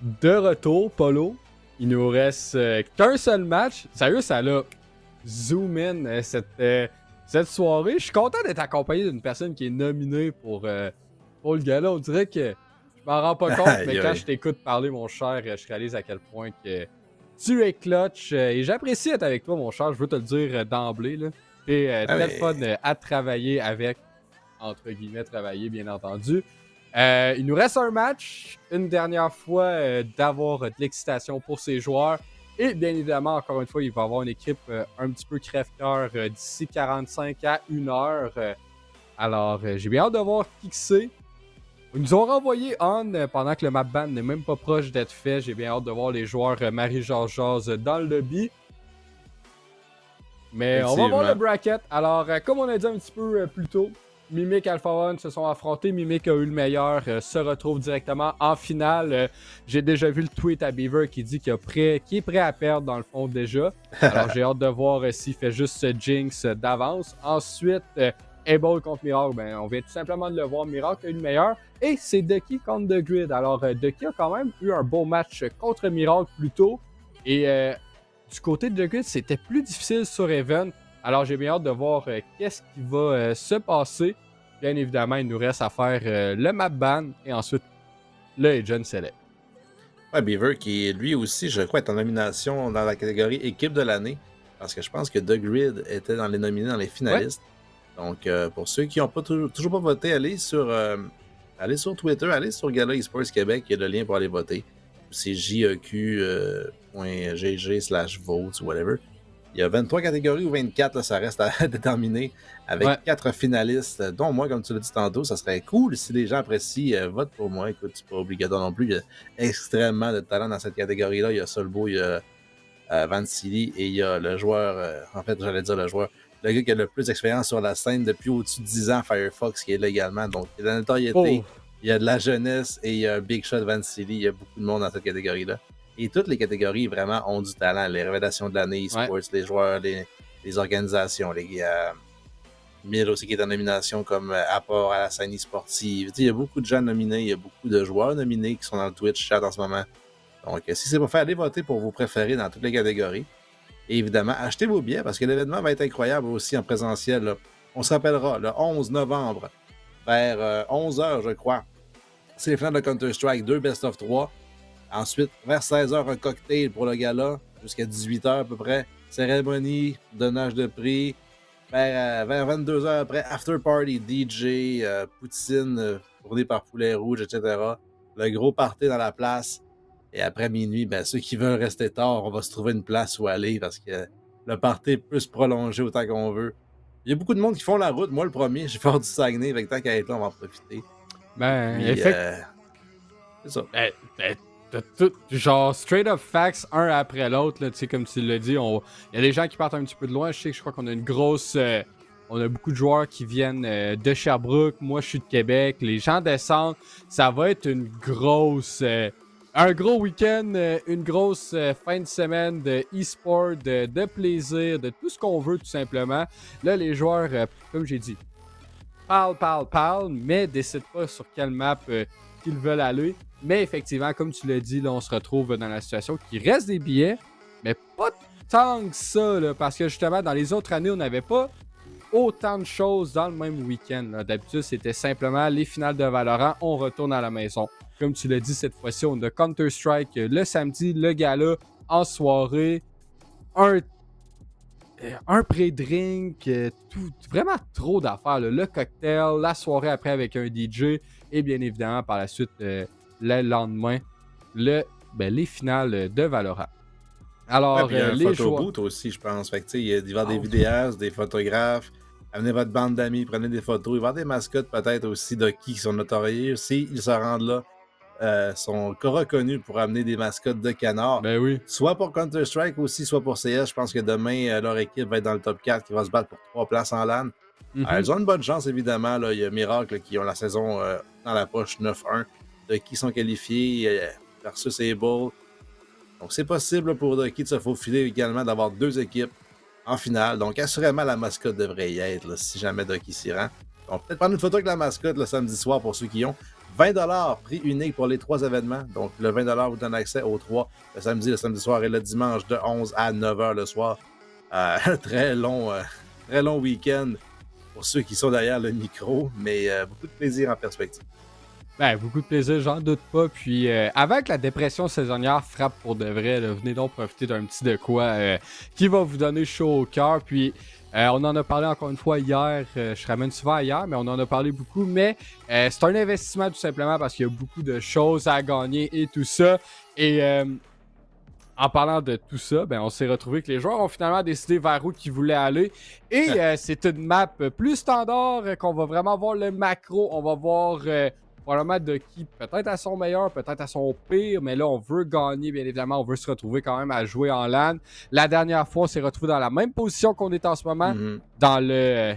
de retour, Polo. Il nous reste qu'un seul match. Sérieux, ça l'a zoom in cette soirée. Je suis content d'être accompagné d'une personne qui est nominée pour le gala. On dirait que je m'en rends pas compte, mais quand je t'écoute parler, mon cher, je réalise à quel point que tu es clutch. Et j'apprécie être avec toi, mon cher. Je veux te le dire d'emblée. Tu es très fun à travailler avec. Entre guillemets, travailler, bien entendu. Il nous reste un match, une dernière fois, d'avoir de l'excitation pour ces joueurs. Et bien évidemment, encore une fois, il va y avoir une équipe un petit peu crève-cœur d'ici 45 à 1 heure. Alors, j'ai bien hâte de voir qui que c'est. Ils nous ont renvoyé On pendant que le map ban n'est même pas proche d'être fait. J'ai bien hâte de voir les joueurs Marie-Georges dans le lobby. Mais on va voir le bracket. Alors, comme on a dit un petit peu plus tôt, Mimic et Alpha One se sont affrontés. Mimic a eu le meilleur, se retrouve directement en finale. J'ai déjà vu le tweet à Beaver qui dit qu'il est prêt à perdre dans le fond déjà. Alors j'ai hâte de voir s'il fait juste ce Jinx d'avance. Ensuite, Able contre Miracle, ben, on vient tout simplement de le voir. Miracle a eu le meilleur. Et c'est Ducky contre The Grid. Alors Ducky a quand même eu un beau match contre Miracle plus tôt. Et du côté de The Grid, c'était plus difficile sur Even. Alors j'ai bien hâte de voir qu'est-ce qui va se passer. Bien évidemment, il nous reste à faire le map ban et ensuite le Agent Select. Ouais, Beaver qui lui aussi, je crois, est en nomination dans la catégorie équipe de l'année. Parce que je pense que The Grid était dans les nominés, dans les finalistes. Ouais. Donc pour ceux qui n'ont pas toujours pas voté, allez sur Twitter, allez sur Gala Esports Québec, il y a le lien pour aller voter. C'est jeq.gg/votes ou whatever. Il y a 23 catégories ou 24, là, ça reste à déterminer, avec 4 finalistes, dont moi, comme tu l'as dit tantôt, ça serait cool si les gens apprécient, vote pour moi. Écoute, c'est pas obligatoire non plus, il y a extrêmement de talent dans cette catégorie-là. Il y a Solbo, il y a Van Silly et il y a le joueur, en fait, j'allais dire le joueur, le gars qui a le plus d'expérience sur la scène depuis au-dessus de 10 ans, Firefox, qui est là également. Donc, il y a de la notoriété, il y a de la jeunesse et il y a Big Shot Van Silly. Il y a beaucoup de monde dans cette catégorie-là. Et toutes les catégories, vraiment, ont du talent. Les révélations de l'année, e-sports, les joueurs, les organisations, Mille aussi qui est en nomination comme apport à la scène e-sportive. Il y a beaucoup de gens nominés, il y a beaucoup de joueurs nominés qui sont dans le Twitch chat en ce moment. Donc, si c'est pas fait, allez voter pour vos préférés dans toutes les catégories. Et évidemment, achetez vos billets parce que l'événement va être incroyable aussi en présentiel. Là. On se rappellera, le 11 novembre, vers 11h, je crois. C'est les finales de Counter-Strike, 2 best of 3. Ensuite, vers 16h, un cocktail pour le gala, jusqu'à 18h à peu près. Cérémonie, donnage de prix. Vers 22h après, after party, DJ, poutine, fournie par Poulet Rouge, etc. Le gros party dans la place. Et après minuit, ben, ceux qui veulent rester tard, on va se trouver une place où aller parce que le party peut se prolonger autant qu'on veut. Il y a beaucoup de monde qui font la route. Moi, le premier, j'ai fait du Saguenay. Avec tant qu'à être là, on va en profiter. Ben, puis, c'est ça. Genre, straight up facts, un après l'autre, tu sais, comme tu l'as dit, il y a des gens qui partent un petit peu de loin. Je crois qu'on a une grosse. On a beaucoup de joueurs qui viennent de Sherbrooke. Moi, je suis de Québec. Les gens descendent. Ça va être une grosse. Un gros week-end, une grosse fin de semaine de e-sport, de plaisir, de tout ce qu'on veut, tout simplement. Là, les joueurs, comme j'ai dit, parlent, mais décident pas sur quelle map qu'ils veulent aller. Mais effectivement, comme tu l'as dit, là, on se retrouve dans la situation qu'il reste des billets, mais pas tant que ça, là, parce que justement, dans les autres années, on n'avait pas autant de choses dans le même week-end. D'habitude, c'était simplement les finales de Valorant, on retourne à la maison. Comme tu l'as dit, cette fois-ci, on a Counter-Strike le samedi, le gala en soirée, un pré-drink, vraiment trop d'affaires. Le cocktail, la soirée après avec un DJ et bien évidemment, par la suite, le lendemain, les finales de Valorant. Alors, il y a un les photoboot aussi, je pense. Fait que, il va y avoir des vidéastes, des photographes. Amenez votre bande d'amis, prenez des photos. Il va y avoir des mascottes peut-être aussi de qui sont notoriés. S'ils se rendent là, sont reconnus pour amener des mascottes de canard. Ben oui. Soit pour Counter-Strike aussi, soit pour CS. Je pense que demain, leur équipe va être dans le top 4 qui va se battre pour 3 places en LAN. Elles ont une bonne chance, évidemment. Là. Il y a Miracle qui ont la saison dans la poche 9-1, de qui sont qualifiés versus Able. Donc, c'est possible pour Ducky de se faufiler également d'avoir 2 équipes en finale. Donc, assurément, la mascotte devrait y être là, si jamais Ducky s'y rend. Donc, peut-être prendre une photo avec la mascotte le samedi soir pour ceux qui ont. $20 prix unique pour les 3 événements. Donc, le 20$ vous donne accès aux 3 le samedi soir et le dimanche de 11 à 9h le soir. Un très long week-end pour ceux qui sont derrière le micro, mais beaucoup de plaisir en perspective. Ben, beaucoup de plaisir, j'en doute pas. Puis, avant que la dépression saisonnière frappe pour de vrai, là, venez donc profiter d'un petit de quoi qui va vous donner chaud au cœur. Puis, on en a parlé encore une fois hier. Je ramène souvent à hier, mais on en a parlé beaucoup. Mais c'est un investissement tout simplement parce qu'il y a beaucoup de choses à gagner et tout ça. Et en parlant de tout ça, ben, on s'est retrouvé que les joueurs ont finalement décidé vers où ils voulaient aller. Et c'est une map plus standard qu'on va vraiment voir le macro. On va voir probablement Ducky peut-être à son meilleur, peut-être à son pire. Mais là, on veut gagner, bien évidemment. On veut se retrouver quand même à jouer en LAN. La dernière fois, on s'est retrouvé dans la même position qu'on est en ce moment. Dans le...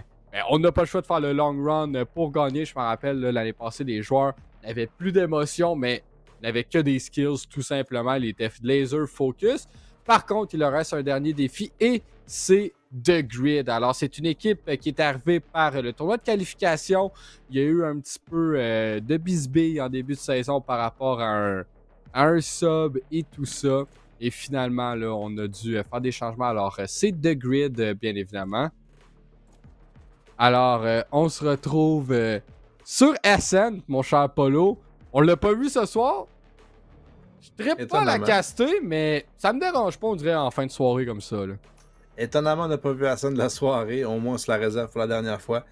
on n'a pas le choix de faire le long run pour gagner. Je me rappelle, l'année passée, les joueurs n'avaient plus d'émotion, mais n'avaient que des skills, tout simplement. Ils étaient laser focus. Par contre, il leur reste un dernier défi et c'est The Grid. Alors, c'est une équipe qui est arrivée par le tournoi de qualification. Il y a eu un petit peu de bisbille en début de saison par rapport à un sub et tout ça. Et finalement, là, on a dû faire des changements. Alors, c'est The Grid, bien évidemment. Alors, on se retrouve sur SN, mon cher Polo. On l'a pas vu ce soir. Je trippe pas à la caster, mais ça me dérange pas, on dirait, en fin de soirée comme ça. Là. Étonnamment, on n'a pas vu la scène de la soirée. Au moins, on se la réserve pour la dernière fois.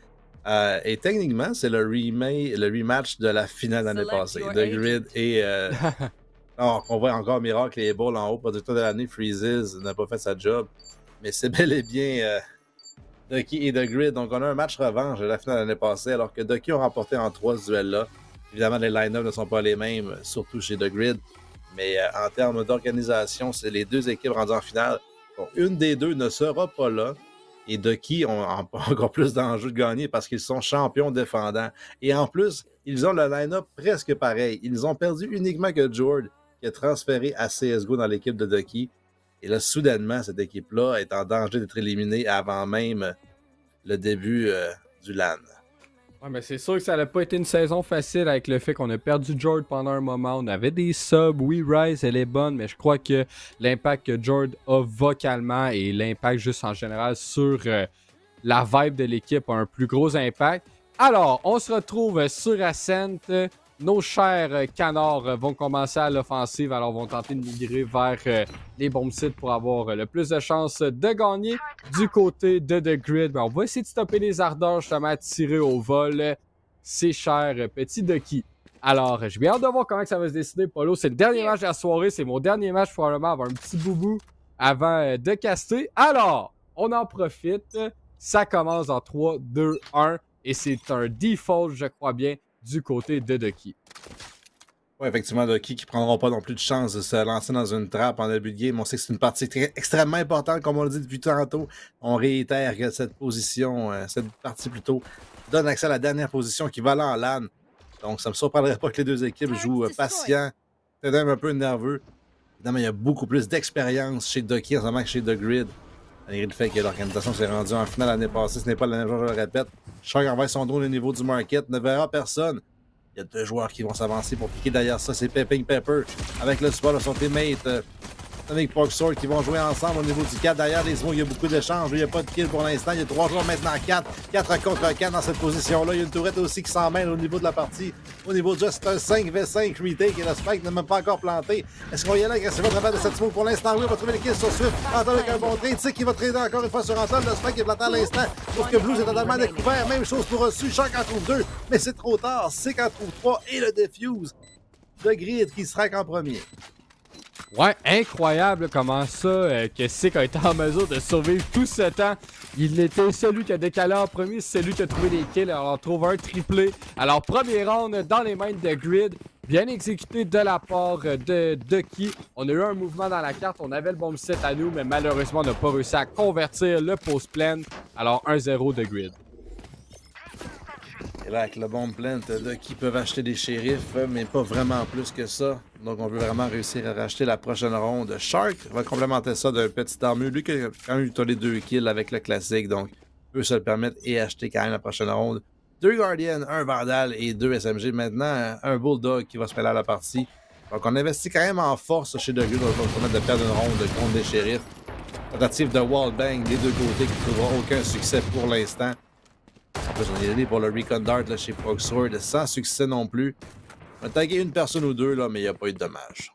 Et techniquement, c'est le rematch de la finale l'année passée. The Grid et... alors, on voit encore Miracle et Ball en haut. Producteur de l'année, Freezes n'a pas fait sa job. Mais c'est bel et bien Ducky et The Grid. Donc, on a un match revanche de la finale l'année passée, alors que Ducky ont remporté en 3 ce duel-là. Évidemment, les line-up ne sont pas les mêmes, surtout chez The Grid. Mais en termes d'organisation, c'est les deux équipes rendues en finale. Donc, une des deux ne sera pas là. Et Ducky ont encore plus d'enjeux de gagner parce qu'ils sont champions défendants. Et en plus, ils ont le line-up presque pareil. Ils ont perdu uniquement que Jord, qui est transféré à CSGO dans l'équipe de Ducky. Et là, soudainement, cette équipe-là est en danger d'être éliminée avant même le début du LAN. Ouais, mais c'est sûr que ça n'a pas été une saison facile avec le fait qu'on a perdu Jord pendant un moment. On avait des subs. Oui, Rise, elle est bonne, mais je crois que l'impact que Jord a vocalement et l'impact juste en général sur la vibe de l'équipe a un plus gros impact. Alors, on se retrouve sur Ascent. Nos chers canards vont commencer à l'offensive, alors vont tenter de migrer vers les bons sites pour avoir le plus de chances de gagner. Du côté de The Grid, ben, on va essayer de stopper les ardeurs, justement, à tirer au vol ces chers petits Ducky. Alors, j'ai bien hâte de voir comment ça va se décider, Polo. C'est le dernier match de la soirée, c'est mon dernier match probablement avoir un petit boubou avant de caster. Alors, on en profite. Ça commence en 3, 2, 1 et c'est un default, je crois bien, du côté de Ducky. Oui, effectivement, Ducky qui ne prendront pas non plus de chance de se lancer dans une trappe en début de game. On sait que c'est une partie extrêmement importante, comme on l'a dit depuis tantôt. On réitère que cette position, cette partie plutôt, donne accès à la dernière position qui va aller en LAN. Donc, ça ne me surprendrait pas que les deux équipes jouent patient, peut-être même un peu nerveux. Évidemment, il y a beaucoup plus d'expérience chez Ducky en ce moment que chez The Grid. Malgré le fait que l'organisation s'est rendue en finale l'année passée, ce n'est pas la même chose, je le répète. Shark envers son drone au niveau du market, ne verra personne. Il y a deux joueurs qui vont s'avancer pour piquer derrière ça, c'est Pepping Pepper avec le support de son teammate Sonic Porksword qui vont jouer ensemble au niveau du 4. Derrière les mots, il y a beaucoup d'échanges, il n'y a pas de kill pour l'instant. Il y a 3 joueurs maintenant 4. 4 contre 4 dans cette position-là. Il y a une tourette aussi qui s'en mêle au niveau de la partie. Au niveau de Just un 5v5 retake et le spike n'est même pas encore planté. Est-ce qu'on va y aller agressivement à travers de cette smoke pour l'instant? Oui, on va trouver les kills sur Swift. Anton avec un bon trade. Qui va trader encore une fois sur Anton. Le spike est planté à l'instant. Sauf que Blues est totalement découvert. Même chose pour Reçu. Shark en trouve 2. Mais c'est trop tard. Sick en trouve 3. Et le Defuse de Grid qui se raque en premier. Ouais, incroyable comment ça, que Sick a été en mesure de survivre tout ce temps. Il était celui qui a décalé en premier, c'est celui qui a trouvé les kills. Alors, on trouve un triplé. Alors, premier round dans les mains de Grid. Bien exécuté de la part de Ducky. On a eu un mouvement dans la carte. On avait le bon set à nous, mais malheureusement, on n'a pas réussi à convertir le post-plan. Alors, 1-0 de Grid. Et là, avec le bomb plant, Ducky peuvent acheter des shérifs, mais pas vraiment plus que ça. Donc, on veut vraiment réussir à racheter la prochaine ronde. Shark va complémenter ça d'un petit armure. Lui, qui a quand même eu les 2 kills avec le classique, donc peut se le permettre et acheter quand même la prochaine ronde. 2 Guardians, un Vandal et 2 SMG. Maintenant, un Bulldog qui va se mêler à la partie. Donc, on investit quand même en force chez The Grid. On va permettre de perdre une ronde contre des shérifs. Tentative de wallbang des deux côtés qui ne trouvera aucun succès pour l'instant. En plus, on est allé pour le Recon Dart là, chez Proxword sans succès non plus. On a tagué une personne ou deux, là, mais il n'y a pas eu de dommages.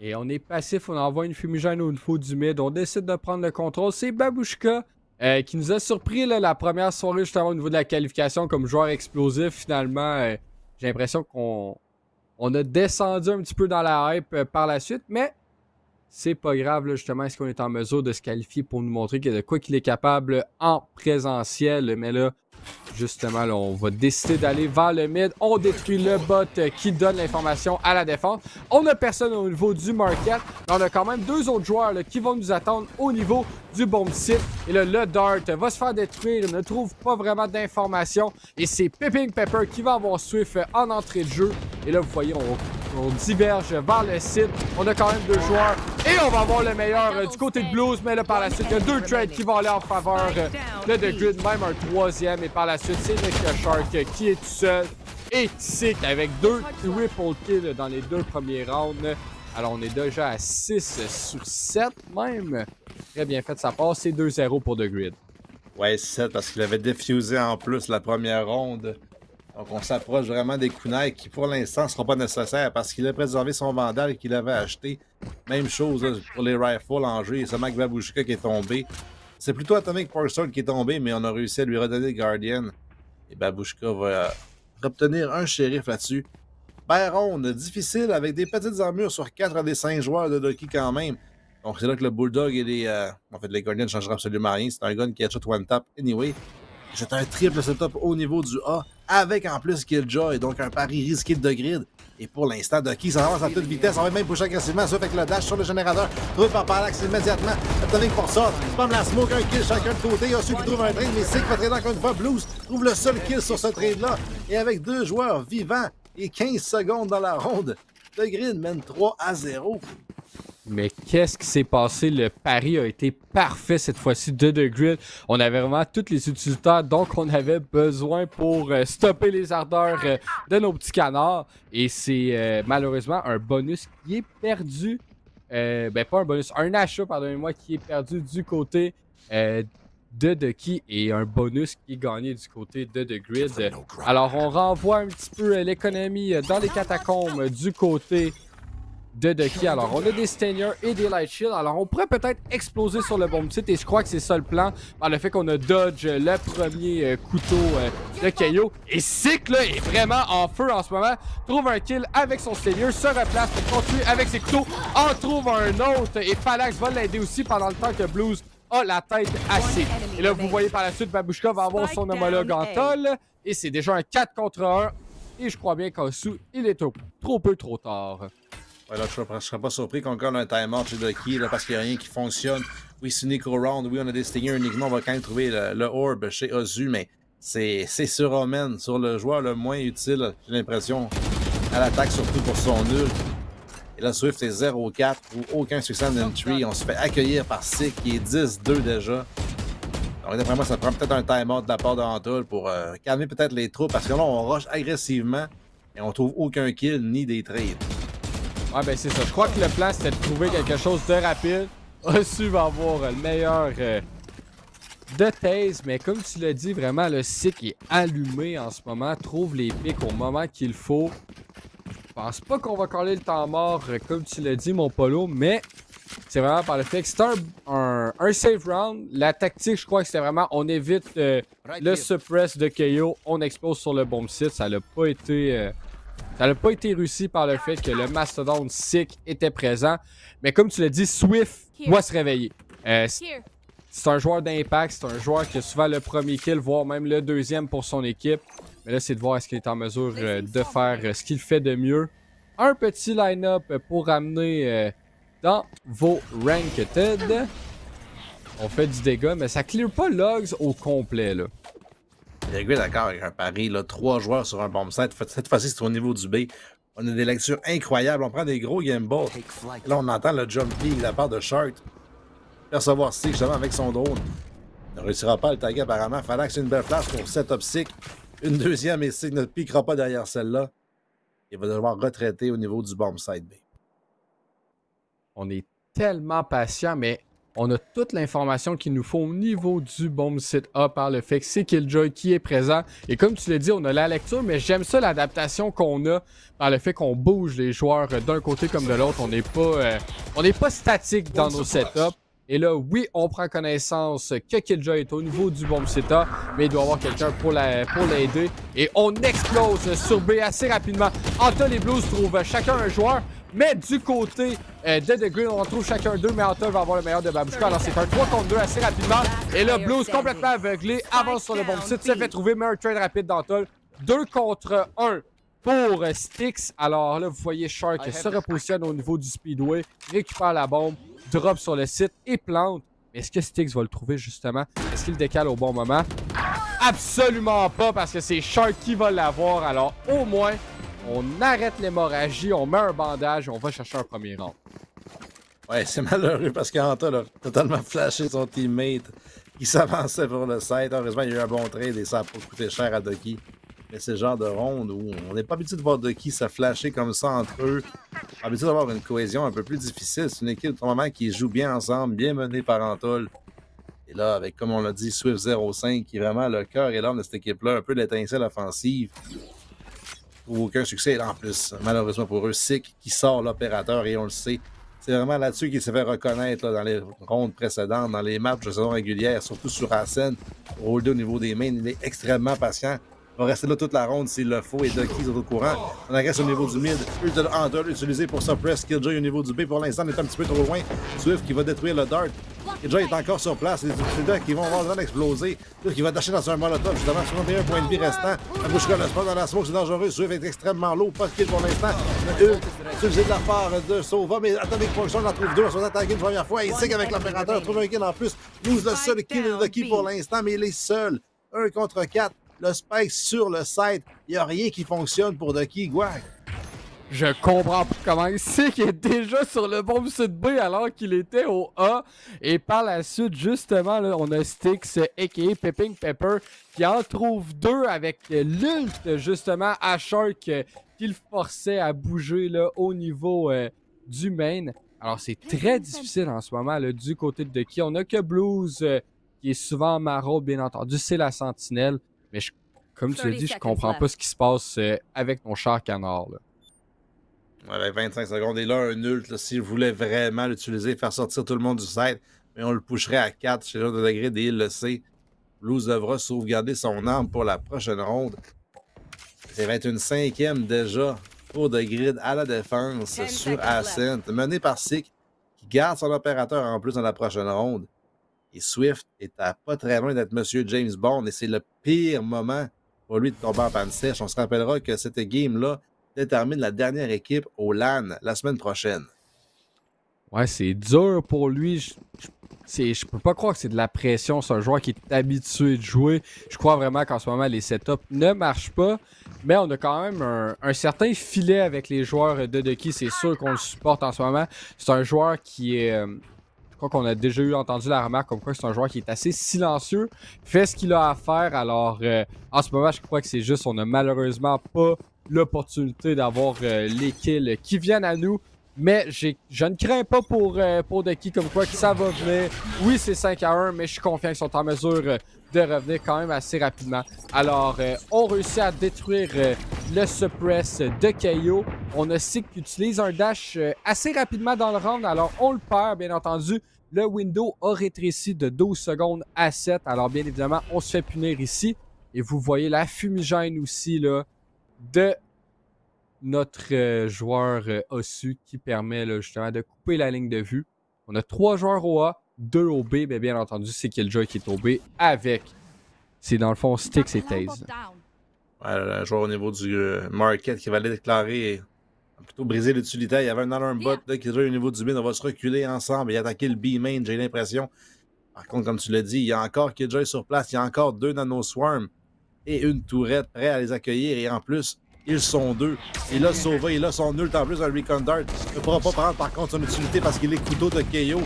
Et on est passif, on envoie une fumigène au niveau du mid. On décide de prendre le contrôle. C'est Babushka qui nous a surpris là, la première soirée justement au niveau de la qualification comme joueur explosif. Finalement, j'ai l'impression qu'on a descendu un petit peu dans la hype par la suite, mais c'est pas grave, là, justement, est-ce qu'on est en mesure de se qualifier pour nous montrer qu'il y a de quoi qu'il est capable en présentiel. Mais là, justement, là, on va décider d'aller vers le mid. On détruit le bot qui donne l'information à la défense. On n'a personne au niveau du market. Mais on a quand même deux autres joueurs là, qui vont nous attendre au niveau du bomb site. Et là, le Dart va se faire détruire. Il ne trouve pas vraiment d'informations. Et c'est Pepping Pepper qui va avoir Swift en entrée de jeu. Et là, vous voyez, on diverge vers le site. On a quand même deux joueurs. Et on va avoir le meilleur du côté de Blues. Mais là, par la suite, il y a deux trades qui vont aller en faveur de The Grid. Même un troisième. Et par la suite, c'est Nick Shark qui est tout seul. Et Tick avec deux triple kills dans les deux premiers rounds. Alors, on est déjà à 6 sur 7 même. Très bien fait de sa part. C'est 2-0 pour The Grid. Ouais, 7 parce qu'il avait diffusé en plus la première ronde. Donc, on s'approche vraiment des kunai qui, pour l'instant, ne seront pas nécessaires parce qu'il a préservé son Vandal qu'il avait acheté. Même chose là, pour les rifles en jeu. C'est Mac Babushka qui est tombé. C'est plutôt Atomic Power qui est tombé, mais on a réussi à lui redonner le Guardian. Et Babushka va obtenir un shérif là-dessus. Ben, ronde difficile avec des petites armures sur 4 des 5 joueurs de Doki quand même. Donc, c'est là que le Bulldog et les. En fait, les Guardians ne changera absolument rien. C'est un gun qui headshot one tap anyway. C'est un triple setup au niveau du A, avec en plus Killjoy, donc un pari risqué de Grid. Et pour l'instant, Doki s'en avance à toute vitesse, on va même pusher agressivement, sauf avec le dash sur le générateur, trouvé par Parallax immédiatement. Atomic pour ça, spam la smoke, un kill chacun de côté, il y a ceux qui trouvent un trade, mais Sick va trader encore une fois. Blues trouve le seul kill sur ce trade-là. Et avec deux joueurs vivants et 15 secondes dans la ronde, The Grid mène 3-0. Mais qu'est-ce qui s'est passé? Le pari a été parfait cette fois-ci de The Grid. On avait vraiment tous les utilitaires, donc on avait besoin pour stopper les ardeurs de nos petits canards. Et c'est malheureusement un bonus qui est perdu. Ben pas un bonus, un achat, pardonnez-moi, qui est perdu du côté de Doki et un bonus qui est gagné du côté de The Grid. Alors on renvoie un petit peu l'économie dans les catacombes du côté de Doki. Alors, on a des Staigners et des Light Shield. Alors, on pourrait peut-être exploser sur le bomb site et je crois que c'est ça le plan par le fait qu'on a dodge le premier couteau de Keio. Et Sick, là, est vraiment en feu en ce moment. Trouve un kill avec son Stainer, se replace pour continuer avec ses couteaux. En trouve un autre et Phalanx va l'aider aussi pendant le temps que Blues a la tête assez. Et là, vous voyez par la suite, Babushka va avoir son homologue en toll. Et c'est déjà un 4 contre 1. Et je crois bien qu'en dessous, il est trop tard. Ouais, là, je ne serais pas surpris qu'on gagne un timeout chez Doki là, parce qu'il n'y a rien qui fonctionne. Oui, c'est Nico Round. Oui, on a des Stingers uniquement. On va quand même trouver le Orb chez Ozu, mais c'est sur Omen, sur le joueur le moins utile, j'ai l'impression, à l'attaque, surtout pour son nul. Et là, Swift est 0-4 ou aucun succès en entry. On se fait accueillir par Sick qui est 10-2 déjà. Donc, d'après moi, ça prend peut-être un timeout de la part de Antol pour calmer peut-être les troupes parce que là, on rush agressivement et on trouve aucun kill ni des trades. Ouais, ben c'est ça. Je crois que le plan, c'était de trouver quelque chose de rapide. Osu va avoir le meilleur de Taze, mais comme tu l'as dit, vraiment, le Sick est allumé en ce moment. Trouve les pics au moment qu'il faut. Je pense pas qu'on va coller le temps mort, comme tu l'as dit, mon Polo, mais c'est vraiment par le fait que c'est un safe round. La tactique, je crois que c'était vraiment, on évite le suppress de KO, on explose sur le bomb site. Ça n'a pas été... Ça n'a pas été réussi par le fait que le Mastodon Sick était présent. Mais comme tu l'as dit, Swift doit se réveiller. C'est un joueur d'impact, c'est un joueur qui a souvent le premier kill, voire même le deuxième pour son équipe. Mais là, c'est de voir est-ce qu'il est en mesure de faire ce qu'il fait de mieux. Un petit line-up pour amener dans vos ranked. On fait du dégât, mais ça clear pas logs au complet, là. Il est d'accord avec un pari, là, 3 joueurs sur un bomb site. Cette fois-ci, c'est au niveau du B. On a des lectures incroyables. On prend des gros gambles. Là, on entend le jumpy de la part de Shark. Percevoir Sick justement avec son drone. ne réussira pas à le taguer apparemment. Fallait que c'est une belle place pour setup Sick. Une deuxième et Sick ne piquera pas derrière celle-là. Il va devoir retraiter au niveau du bomb side B. On est tellement patient, mais on a toute l'information qu'il nous faut au niveau du bomb sit A par le fait que c'est Killjoy qui est présent. Et comme tu l'as dit, on a la lecture, mais j'aime ça l'adaptation qu'on a par le fait qu'on bouge les joueurs d'un côté comme de l'autre. On n'est pas statique dans nos setups. Et là, oui, on prend connaissance que Killjoy est au niveau du bomb sit A, mais il doit y avoir quelqu'un pour l'aider. Et on explose sur B assez rapidement. Anta, les Blues trouvent chacun un joueur. Mais du côté de The Green, on trouve chacun deux, mais Anta va avoir le meilleur de Babushka. Alors c'est un 3 contre 2 assez rapidement. Et là, Blues complètement aveuglé, avance sur le bomb site, se fait trouver, meilleur trade rapide d'Anta. 2 contre 1 pour Styx. Alors là, vous voyez Shark se repositionne au niveau du speedway, récupère la bombe, drop sur le site et plante. Mais est-ce que Styx va le trouver justement? Est-ce qu'il décale au bon moment? Absolument pas, parce que c'est Shark qui va l'avoir. Alors au moins, on arrête l'hémorragie, on met un bandage et on va chercher un premier round. Ouais, c'est malheureux parce qu'Anta a totalement flashé son teammate qui s'avançait pour le site. Heureusement, il y a eu un bon trade et ça n'a pas coûté cher à Ducky. Mais c'est le genre de ronde où on n'est pas habitué de voir Ducky se flasher comme ça entre eux. On est habitué d'avoir une cohésion un peu plus difficile. C'est une équipe vraiment qui joue bien ensemble, bien menée par Antol. Et là, avec, comme on l'a dit, Swift 05, qui est vraiment le cœur et l'âme de cette équipe-là, un peu l'étincelle offensive. Aucun succès. Et en plus, malheureusement pour eux, Sick qui sort l'opérateur et on le sait. C'est vraiment là-dessus qu'il s'est fait reconnaître là, dans les rondes précédentes, dans les matchs de saison régulière, surtout sur Asen. Au niveau des mains, il est extrêmement patient. Il va rester là toute la ronde s'il le faut et Ducky est au courant. On agresse au niveau du mid. Hunter utilisé pour suppress Killjoy au niveau du B. Pour l'instant, on est un petit peu trop loin. Swift qui va détruire le Dart. Killjoy est encore sur place. Les Utilités qui vont avoir le temps d'exploser. Swift qui va dasher dans un molotov. Justement, 61 points de vie restant. La bouche le spot dans la smoke, c'est dangereux. Swift est extrêmement low. Pas de kill pour l'instant. Utilisé de la part de Sova. Mais Atomic Function en trouve deux. On se fait attaquer une première fois. Il sait qu'avec l'opérateur, trouve un kill en plus. Lose le seul kill de Ducky pour l'instant, mais il est seul. 1 contre 4. Le spike sur le site, il n'y a rien qui fonctionne pour Ducky Guac. Je comprends pas comment il sait qu'il est déjà sur le bomb site B alors qu'il était au A. Et par la suite, justement, là, on a Styx, a.k.a. Pepping Pepper, qui en trouve deux avec l'ult, justement, à Shark, qui le forçait à bouger là, au niveau du main. Alors, c'est très difficile en ce moment là, du côté de Ducky. On a que Blues, qui est souvent maraude, bien entendu, c'est la sentinelle. Mais comme tu l'as dit, je comprends pas ce qui se passe avec ton char canard. Là. Avec 25 secondes. Et là, un ult, s'il voulait vraiment l'utiliser, faire sortir tout le monde du site, mais on le pusherait à 4 chez l'autre degré et il le sait. Blues devra sauvegarder son arme pour la prochaine ronde. Ça va être une 5e déjà pour The Grid à la défense sur Ascent, mené par Sick, qui garde son opérateur en plus dans la prochaine ronde. Et Swift est à pas très loin d'être Monsieur James Bond et c'est le pire moment pour lui de tomber en panne sèche. On se rappellera que cette game-là détermine la dernière équipe au LAN la semaine prochaine. Ouais, c'est dur pour lui. Je peux pas croire que c'est de la pression. C'est un joueur qui est habitué de jouer. Je crois vraiment qu'en ce moment, les setups ne marchent pas. Mais on a quand même un certain filet avec les joueurs de Ducky. C'est sûr qu'on le supporte en ce moment. C'est un joueur qui est... Je crois qu'on a déjà entendu la remarque comme quoi c'est un joueur qui est assez silencieux, fait ce qu'il a à faire. Alors, en ce moment, je crois que c'est juste on n'a malheureusement pas l'opportunité d'avoir les kills qui viennent à nous. Mais je ne crains pas pour Ducky comme quoi que ça va venir. Oui, c'est 5-1, mais je suis confiant qu'ils sont en mesure de revenir quand même assez rapidement. Alors, on réussit à détruire le suppress de KO. On a Sick qui utilise un dash assez rapidement dans le round. Alors, on le perd, bien entendu. Le window a rétréci de 12 secondes à 7. Alors, bien évidemment, on se fait punir ici. Et vous voyez la fumigène aussi là, de notre joueur Ossu qui permet là, justement de couper la ligne de vue. On a 3 joueurs au A, 2 au B, mais bien entendu, c'est Killjoy qui est au B avec, c'est dans le fond Styx et Taze. Ouais, un joueur au niveau du market qui va aller déclarer, plutôt briser l'utilitaire. Il y avait un alarm bot là, qui est au niveau du mid. On va se reculer ensemble et attaquer le B-main, j'ai l'impression. Par contre, comme tu l'as dit, il y a encore Killjoy sur place. Il y a encore 2 Nano Swarm et une tourette prêts à les accueillir. Et en plus, ils sont 2. Et là, Sova, il a son ult en plus, un Recon Dart. Il ne pourra pas prendre par contre son utilité parce qu'il est couteau de KO.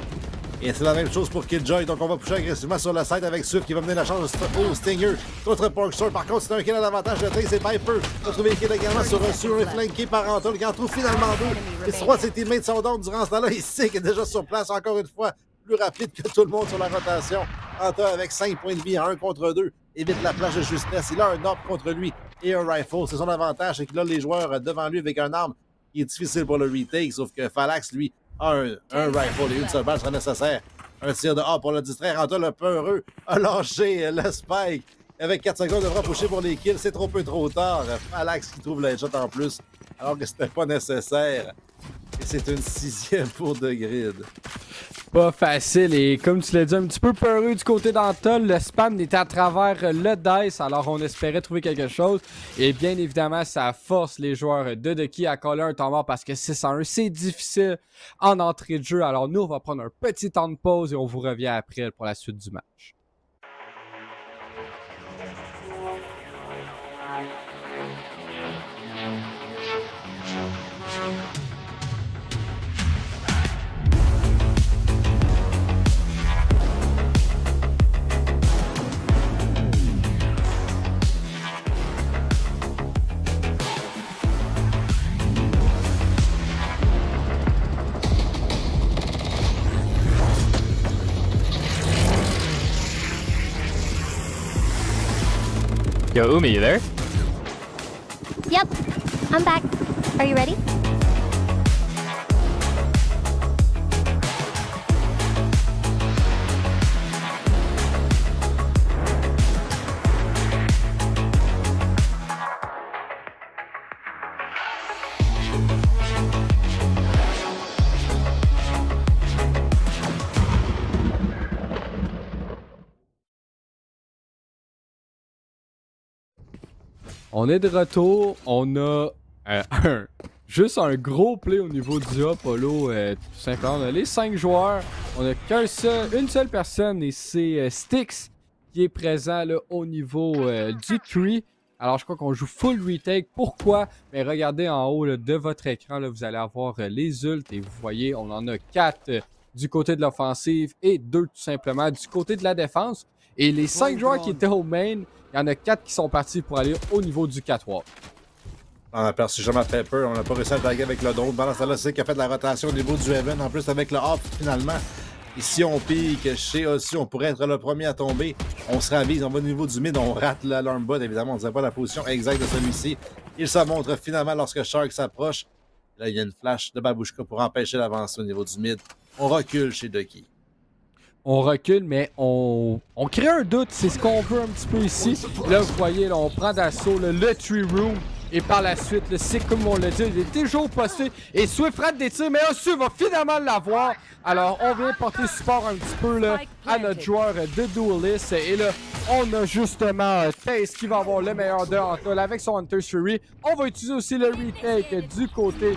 Et c'est la même chose pour Killjoy. Donc on va pousser agressivement sur le side avec Swift qui va mener la chance au Stinger contre Porkstore. Par contre, c'est un kill à l'avantage de Trace et Piper. Il va trouver le kill également sur un flanqué par Antol qui en trouve finalement deux. Et trois de ses teammates sont donc durant ce temps-là. Il sait qu'il est déjà sur place encore une fois. Plus rapide que tout le monde sur la rotation. Antol avec 5 points de vie à 1 contre 2. Évite la flash de justesse. Il a un op contre lui et un rifle. C'est son avantage, c'est qu'il a les joueurs devant lui avec un arme qui est difficile pour le retake. Sauf que Phalanx, lui, un rifle et une seule balle sera nécessaire. Un tir de A pour le distraire. Antol, le peureux, a lâché le spike. Avec 4 secondes, devra pusher pour les kills. C'est trop peu trop tard. Phalanx qui trouve le headshot en plus, alors que c'était pas nécessaire. Et c'est une 6e pour The Grid. Pas facile et comme tu l'as dit, un petit peu peureux du côté d'Antol. Le spam était à travers le dice, alors on espérait trouver quelque chose. Et bien évidemment, ça force les joueurs de Ducky à coller un temps mort parce que 6-1, c'est difficile en entrée de jeu. Alors nous, on va prendre un petit temps de pause et on vous revient après pour la suite du match. Yo, Umi, you there? Yep, I'm back. Are you ready? On est de retour, on a juste un gros play au niveau du Apollo, tout simplement. On a les 5 joueurs, on a une seule personne et c'est Styx qui est présent là, au niveau du tree. Alors je crois qu'on joue full retake. Pourquoi? Mais regardez en haut là, de votre écran, là, vous allez avoir les ults et vous voyez, on en a 4 du côté de l'offensive et 2 tout simplement du côté de la défense. Et les 5 joueurs qui étaient au main, il y en a 4 qui sont partis pour aller au niveau du 4-3. On a aperçu jamais Pepper, on n'a pas réussi à le taguer avec le drone. Pendant ce temps-là, c'est qui a fait de la rotation au niveau du Heaven. En plus, avec le off, finalement. Ici, on pique. Chez Ossu, on pourrait être le premier à tomber. On se ravise, on va au niveau du mid, on rate l'alarm bot. Évidemment, on ne sait pas la position exacte de celui-ci. Il se montre finalement lorsque Shark s'approche. Là, il y a une flash de Babushka pour empêcher l'avancée au niveau du mid. On recule chez Ducky. On recule, mais on crée un doute. C'est ce qu'on veut un petit peu ici. Là, vous voyez, là, on prend d'assaut le tree room. Et par la suite, c'est comme on l'a dit, il est déjà au posté. Et Swift rate des tirs, mais Ossu va finalement l'avoir. Alors, on vient porter support un petit peu là, à notre joueur de Duelist. Et là, on a justement Taze qui va avoir le meilleur de Antol avec son Hunter's Fury. On va utiliser aussi le retake du côté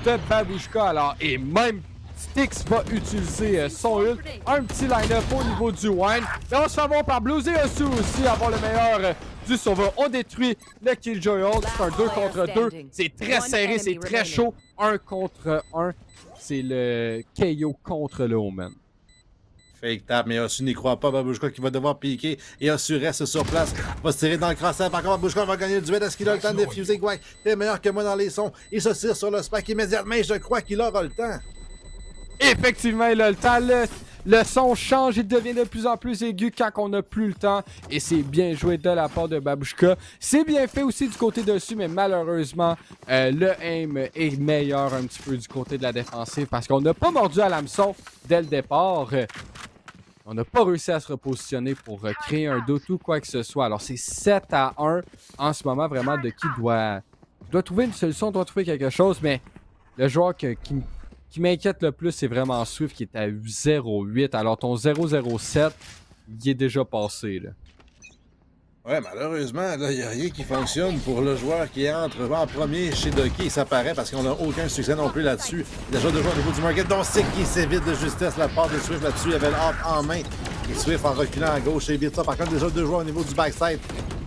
de Babushka. Alors, et même Styx va utiliser son ult. Un petit line-up au niveau du wine. Et on se fait avoir par Blues et Ossu aussi avoir le meilleur du sauveur. On détruit le Killjoy ult. C'est un 2 contre 2. C'est très serré, c'est très chaud. 1 contre 1. C'est le KO contre le Omen. Fake tap, mais Ossu n'y croit pas. Babushka qui va devoir piquer. Et Ossu reste sur place. Va se tirer dans le crosshair. Par contre, Babushka va gagner le duel. Est-ce qu'il a le temps de défuser? Ouais, t'es meilleur que moi dans les sons. Il se tire sur le spike immédiatement. Je crois qu'il aura le temps. Effectivement, il a le temps. Le son change, il devient de plus en plus aigu quand on n'a plus le temps. Et c'est bien joué de la part de Babushka. C'est bien fait aussi du côté dessus, mais malheureusement, le aim est meilleur un petit peu du côté de la défensive parce qu'on n'a pas mordu à l'hameçon dès le départ. On n'a pas réussi à se repositionner pour créer un doute ou quoi que ce soit. Alors c'est 7-1 en ce moment, vraiment, de qui doit trouver une solution, doit trouver quelque chose. Mais le joueur qui m'inquiète le plus, c'est vraiment Swift qui est à 0-8. Alors ton 0-0-7, il est déjà passé, là. Ouais, malheureusement, là, il n'y a rien qui fonctionne pour le joueur qui entre en premier chez Ducky. Ça paraît parce qu'on n'a aucun succès non plus là-dessus. Il y a déjà deux joueurs au niveau du market, dont Sick qui s'évite de justesse la part de Swift là-dessus. Il avait le hop en main. Et Swift en reculant à gauche et vite ça. Par contre, déjà deux joueurs au niveau du backside.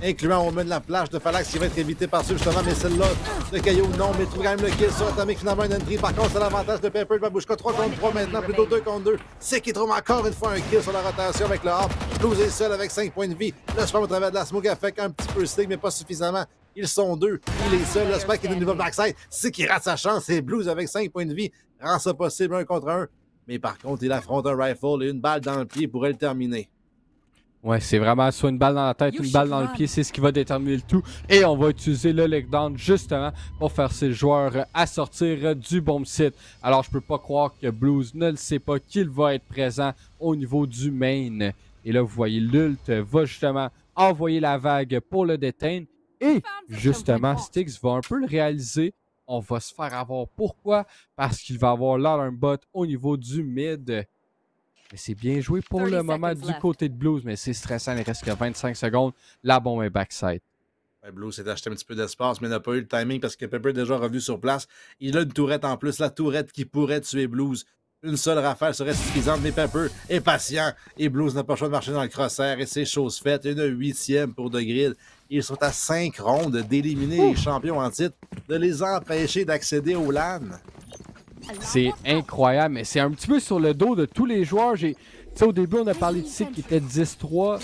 incluant Omen la flash de Phalanx qui va être évité par ceux justement, mais celle-là de Caillou, non, mais il trouve quand même le kill sur Atomic, finalement un entry. Par contre, c'est l'avantage de Pepper de Babushka, 3 contre 3 maintenant, plutôt 2 contre 2. C'est qui trouve encore une fois un kill sur la rotation avec le hop. Blues est seul avec 5 points de vie. Le spam au travers de la smoke affecte un petit peu stick, mais pas suffisamment. Ils sont deux. Il est seul. Le spam qui est au niveau backside. C'est qui rate sa chance. C'est Blues avec 5 points de vie. Rend ça possible 1 contre 1. Mais par contre, il affronte un rifle et une balle dans le pied pourrait le terminer. Ouais, c'est vraiment soit une balle dans la tête, une balle dans le pied, c'est ce qui va déterminer le tout. Et on va utiliser le leg down justement pour faire ses joueurs à sortir du bomb site. Alors, je peux pas croire que Blues ne le sait pas qu'il va être présent au niveau du main. Et là, vous voyez, l'ult va justement envoyer la vague pour le déteindre. Et justement, Styx va un peu le réaliser. On va se faire avoir. Pourquoi? Parce qu'il va avoir l'alarm bot au niveau du mid. Mais c'est bien joué pour le moment du côté de Blues, mais c'est stressant. Il reste que 25 secondes. La bombe est backside. Ouais, Blues s'est acheté un petit peu d'espace, mais n'a pas eu le timing parce que Pepper est déjà revenu sur place. Il a une tourette en plus, la tourette qui pourrait tuer Blues. Une seule rafale serait suffisante, mais Pepper est patient. Et Blues n'a pas le choix de marcher dans le crosshair et c'est chose faite. Une 8e pour The Grid. Ils sont à 5 rondes d'éliminer les champions en titre, de les empêcher d'accéder au LAN. C'est incroyable, mais c'est un petit peu sur le dos de tous les joueurs. Au début, on a parlé de Sid qui était 10-3,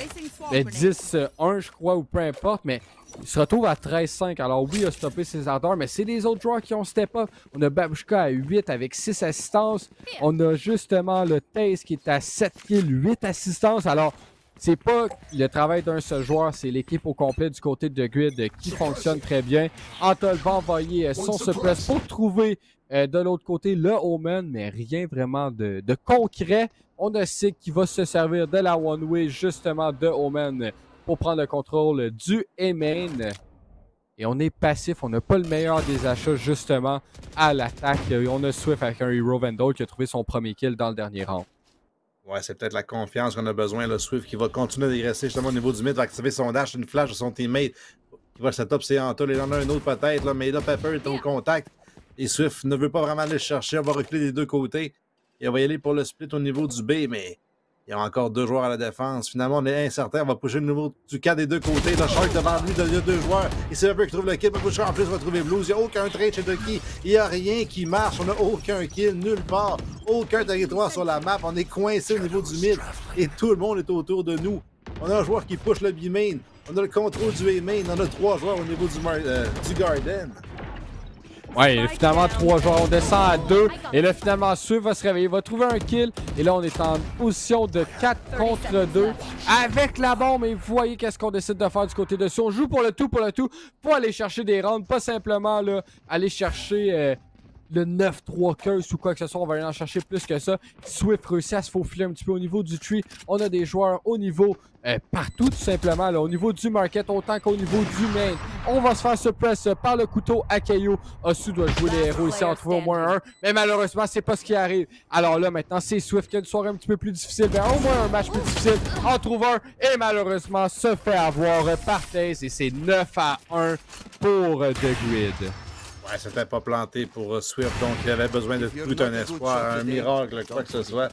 10-1, je crois, ou peu importe, mais il se retrouve à 13-5. Alors oui, il a stoppé ses ardeurs, mais c'est les autres joueurs qui ont step up. On a Babushka à 8 avec 6 assistances. On a justement le Taze qui est à 7 kills, 8 assistances. Alors, c'est pas le travail d'un seul joueur, c'est l'équipe au complet du côté de Grid qui fonctionne très bien. Antol va envoyer son suppress pour trouver de l'autre côté le Omen, mais rien vraiment de concret. On a Sig qui va se servir de la one-way justement de Omen pour prendre le contrôle du A-main. Et on est passif, on n'a pas le meilleur des achats justement à l'attaque. On a Swift avec un Hero Vandal qui a trouvé son premier kill dans le dernier round. Ouais, c'est peut-être la confiance qu'on a besoin. Le Swift qui va continuer à régresser justement au niveau du mid, va activer son dash, une flash de son teammate qui va setup ses Antol. Il en a un autre peut-être, là, mais là, Pepper est au contact. Et Swift ne veut pas vraiment aller le chercher. On va reculer des deux côtés. Et on va y aller pour le split au niveau du B, mais il y a encore 2 joueurs à la défense. Finalement, on est incertain. On va pusher le niveau du cas des deux côtés. Le Shark devant lui, il y a 2 joueurs. Et c'est Pepper qui trouve le kill. Pusher en plus va trouver Blues. Il n'y a aucun trade chez Ducky. Il n'y a rien qui marche. On n'a aucun kill nulle part. Aucun territoire sur la map. On est coincé au niveau du mid. Et tout le monde est autour de nous. On a un joueur qui push le B-main. On a le contrôle du A-main. On a 3 joueurs au niveau du Garden. Ouais, finalement 3 joueurs, on descend à 2. Et là, finalement, Swift va se réveiller, va trouver un kill. Et là, on est en position de 4 contre 2 avec la bombe. Et vous voyez qu'est-ce qu'on décide de faire du côté dessus. On joue pour le tout, pour aller chercher des rounds. Pas simplement là, aller chercher le 9-3 curse ou quoi que ce soit. On va aller en chercher plus que ça. Swift réussit à se faufiler un petit peu au niveau du tree. On a des joueurs au niveau partout tout simplement, là, au niveau du market autant qu'au niveau du main. On va se faire suppress par le couteau à Kayo. Osu doit jouer les héros ici, en trouver au moins un. Mais malheureusement, c'est pas ce qui arrive. Alors là, maintenant, c'est Swift qui a une soirée un petit peu plus difficile. Ben, au moins un match plus difficile. En trouve un. Et malheureusement, se fait avoir par Taze. Et c'est 9-1 pour The Grid. Ouais, c'était pas planté pour Swift, donc il avait besoin de tout un espoir, un miracle, quoi que ce soit.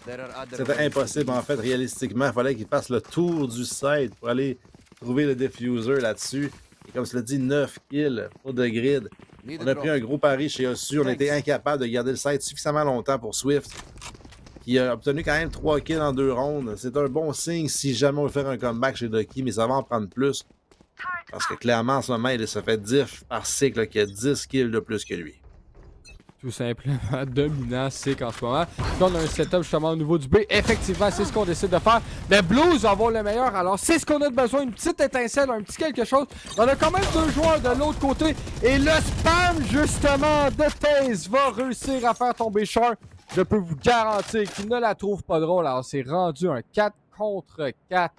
C'était impossible, en fait, réalistiquement. Il fallait qu'il fasse le tour du site pour aller trouver le diffuser là-dessus. Et comme je l'ai dit, 9 kills pour The Grid. On a pris un gros pari chez Osu. On était incapable de garder le site suffisamment longtemps pour Swift, qui a obtenu quand même 3 kills en 2 rondes. C'est un bon signe si jamais on veut faire un comeback chez Ducky, mais ça va en prendre plus. Parce que clairement, en ce moment, il se fait diff par cycle qui a 10 kills de plus que lui. Tout simplement dominant Sick en ce moment. Donc, on a un setup justement au niveau du B. Effectivement, c'est ce qu'on décide de faire. Mais Blues va avoir le meilleur. Alors, c'est ce qu'on a besoin. Une petite étincelle, un petit quelque chose. On a quand même 2 joueurs de l'autre côté. Et le spam, justement, de Taze va réussir à faire tomber Shark. Je peux vous garantir qu'il ne la trouve pas drôle. Alors, c'est rendu un 4 contre 4.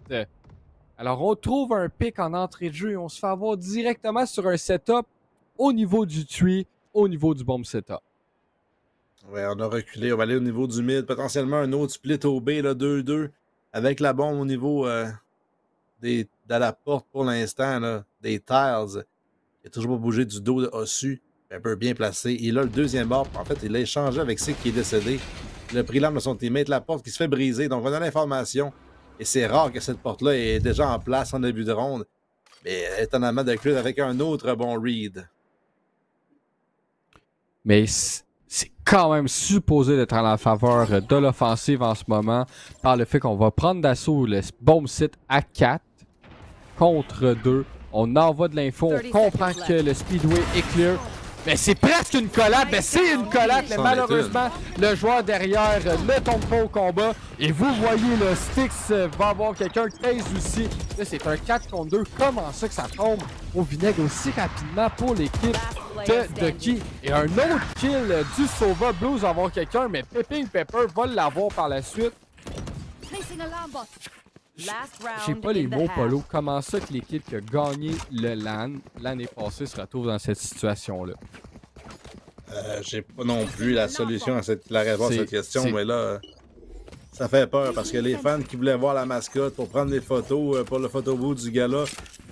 Alors, on trouve un pic en entrée de jeu et on se fait avoir directement sur un setup au niveau du tree, au niveau du bomb setup. Ouais, on a reculé. On va aller au niveau du mid. Potentiellement un autre split au B, 2-2. Avec la bombe au niveau de la porte pour l'instant, des tiles. Il a toujours pas bougé du dos de Osu. Un peu bien placé. Il a le deuxième bord. En fait, il a échangé avec Sig qui est décédé. Il a pris l'arme de son teammate. La porte qui se fait briser. Donc, on a l'information. Et c'est rare que cette porte-là est déjà en place en début de ronde. Mais étonnamment, de Grid avec un autre bon read. Mais c'est quand même supposé d'être en la faveur de l'offensive en ce moment par le fait qu'on va prendre d'assaut le bomb site à 4 contre 2. On envoie de l'info, on comprend que le speedway est clear. Mais c'est presque une collab, mais c'est une collab, mais malheureusement, le joueur derrière ne tombe pas au combat. Et vous voyez, le Styx va avoir quelqu'un qui pèse aussi. Là, c'est un 4 contre 2. Comment ça que ça tombe au vinaigre aussi rapidement pour l'équipe de Ducky? Et un autre kill du Sova. Blues va avoir quelqu'un, mais Pepping Pepper va l'avoir par la suite. J'ai pas les mots, Polo. Comment ça que l'équipe qui a gagné le LAN l'année passée se retrouve dans cette situation-là? J'ai pas non plus la solution la réponse à cette question, mais là, ça fait peur parce que les fans qui voulaient voir la mascotte pour prendre des photos pour le photoboot du gala